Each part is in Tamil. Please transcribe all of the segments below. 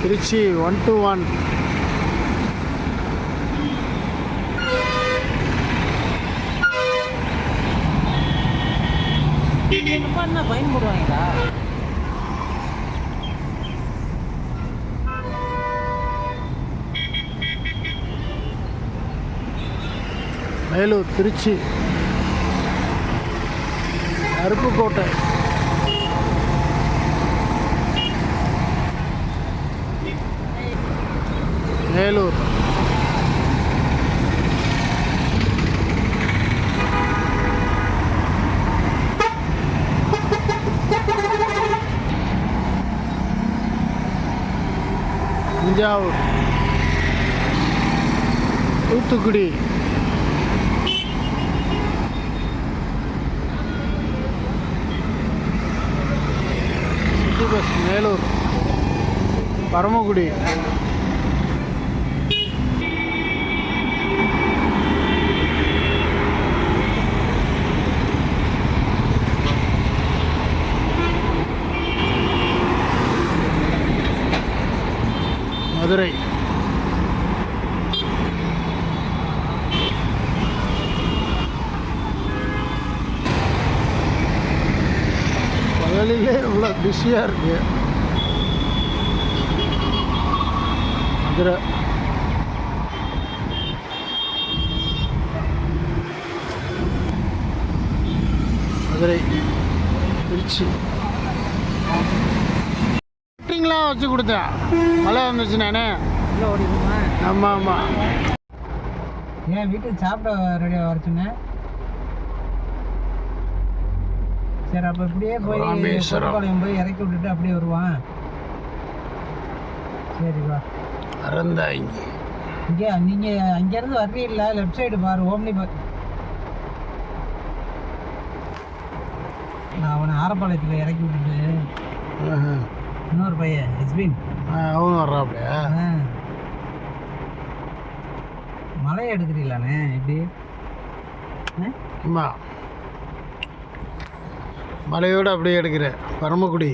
திருச்சி 121. ஃபைன் போடுவாங்களா? மேலூர் திருச்சி அருப்புக்கோட்டை மேலூர் தஞ்சாவூர் தூத்துக்குடி சிட்டி பஸ் மேலூர் பரமக்குடி மதுரை பகலிலே இவ்வளோ பிஸியாக இருக்கு. மதுரை மதுரை திருச்சி மீட்டிங்லாம் வச்சு கொடுத்தேன். மழை வந்துச்சு நானே. இல்லை ஓடிடுமா? ஆமாம் ஆமாம். ஏன் வீட்டுக்கு சாப்பிட ரெடியாக வர சொன்னேன். சரி, அப்போ இப்படியே போய் கோட்டைப்பாளையம் போய் இறக்கி விட்டுட்டு அப்படியே வருவான். சரி வா. அறந்தாங்க இங்கே நீங்கள் அங்கேருந்து வர்றீங்களா? லெஃப்ட் சைடு பாரு, ஓம்னி பார். நான் அவனை ஆரப்பாளையத்தில் இறக்கி விட்டுட்டு இன்னொரு பையன் ஹஸ்பின் அவனு வர்றாப்லையா? மலையை எடுக்கிறீங்களாண்ணே? எப்படி? ஆமாம், மலையோடு அப்படியே எடுக்கிறேன். பரமக்குடி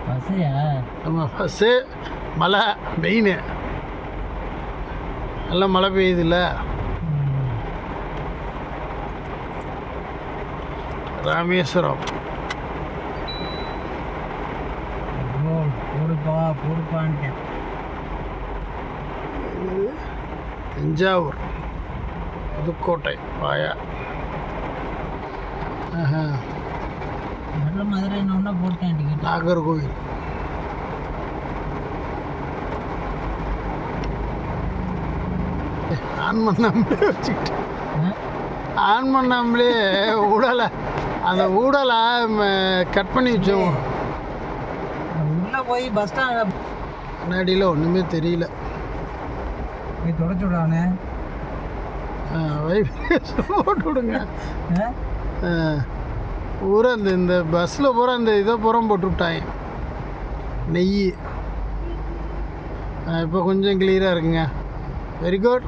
பஸ்ஸையா? ஆமாம், பஸ்ஸு மலை மெயின். நல்லா மழை பெய்யுதுல்ல. ராமேஸ்வரம் போடுப்பான்ட்டேன். தஞ்சாவூர் புதுக்கோட்டை வாயா. மதுரை என்ன போட்டேன் டிக்கெட். நாகர்கோவில் ஆன் பண்ணாமலே வச்சுக்கிட்டேன். ஆன் பண்ணாமலே ஊடலை, அந்த ஊடலை கட் பண்ணி வச்சோம். உள்ளே போய் பஸ் ஸ்டாண்ட் முன்னாடியில் ஒன்றுமே தெரியல. போய் தொடச்சு விடானே. வைப்ரேஷன் போட்டு விடுங்க. பூரா இந்த பஸ்ஸில் பூரா இந்த இதை பூரா போட்டு விட்டாங்க. நெய் இப்போ கொஞ்சம் கிளியராக இருக்குங்க. Very good.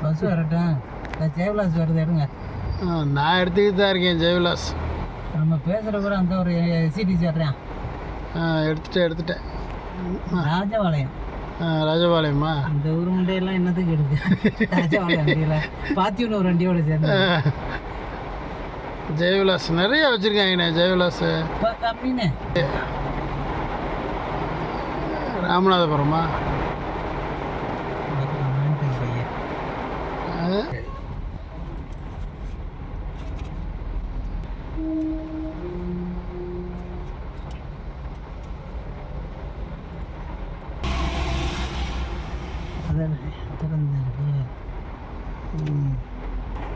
பஸ் வரட்டும். ஜெயவிலாஸ் வருது, எடுங்க. நான் எடுத்துக்கிட்டு தான் இருக்கேன். ஜெயவிலாஸ் நம்ம பேசுகிற கூட அந்த ஒரு எஸ்சிடிசி வர்றேன். எடுத்துட்டேன். ராஜபாளையம். ராஜபாளையமா? அந்த ஊர் முண்டையெல்லாம் என்னத்துக்கு எடுக்கு? ராஜபாளையம் வண்டியில் பாத்தியூன்னு ஒரு வண்டியோட சேர்ந்து ஜெயவிலாஸ் நிறைய வச்சுருக்காங்கண்ணே. ஜெயவிலாஸ் கம்மிண்ணே. ராமநாதபுரமா?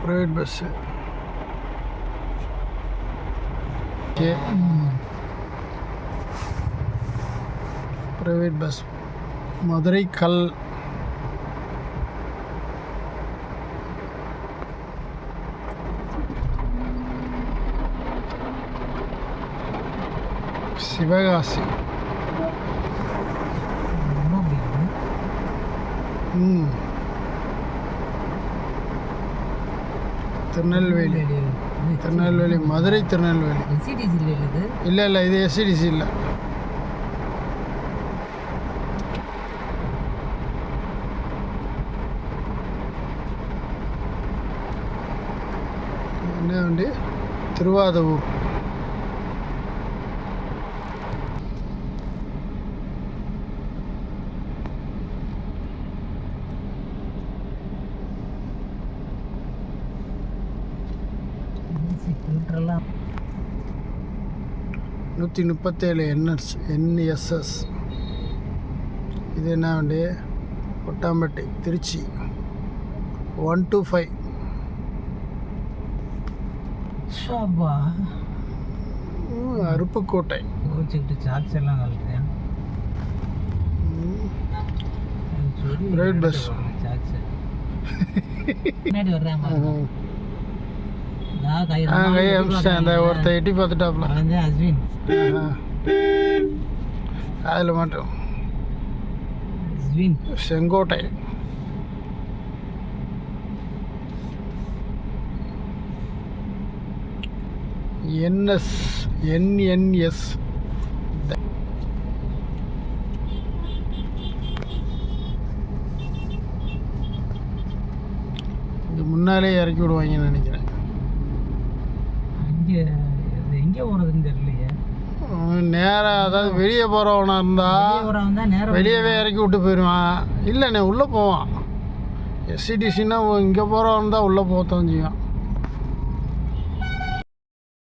Private bus. Private bus Madurai கல். சிவகாசி. திருநெல்வேலி. திருநெல்வேலி மதுரை திருநெல்வேலி. எஸ்சிடிசி இல்லை இது? இல்லை இது எஸ்சிடிசி இல்லை. வண்டி திருவாதூர். ஃபில்டர்லாம் 137 NSS. இது என்ன வண்டி? கொட்டாம்பட்டி திருச்சி 125. ஷாபா அருப்புக்கோட்டை. கோச்சிக்கிட்டு சார்ஜ் எல்லாம் கலக்குது. Right bus. சார்ஜ் பின்னாடி வர்றேன் கை அமிச்சிட்டேன். அந்த ஒருத்தர் எட்டி பார்த்துட்டாப்ல. அஸ்வின் அதில் மட்டும் அஸ்வின் செங்கோட்டை. NNS. இங்கே முன்னாலே இறக்கி விடுவாங்கன்னு நினைக்கிறேன். எங்கே போகிறதுன்னு தெரியலையே. நேராக அதாவது வெளியே போகிறவனா இருந்தால் வெளியவே இறக்கி விட்டு போயிடுவான். இல்லைண்ணே உள்ளே போவான். SCTCன்னா இங்கே போகிறவன் தான் உள்ளே போகத்தான் செய்வான்.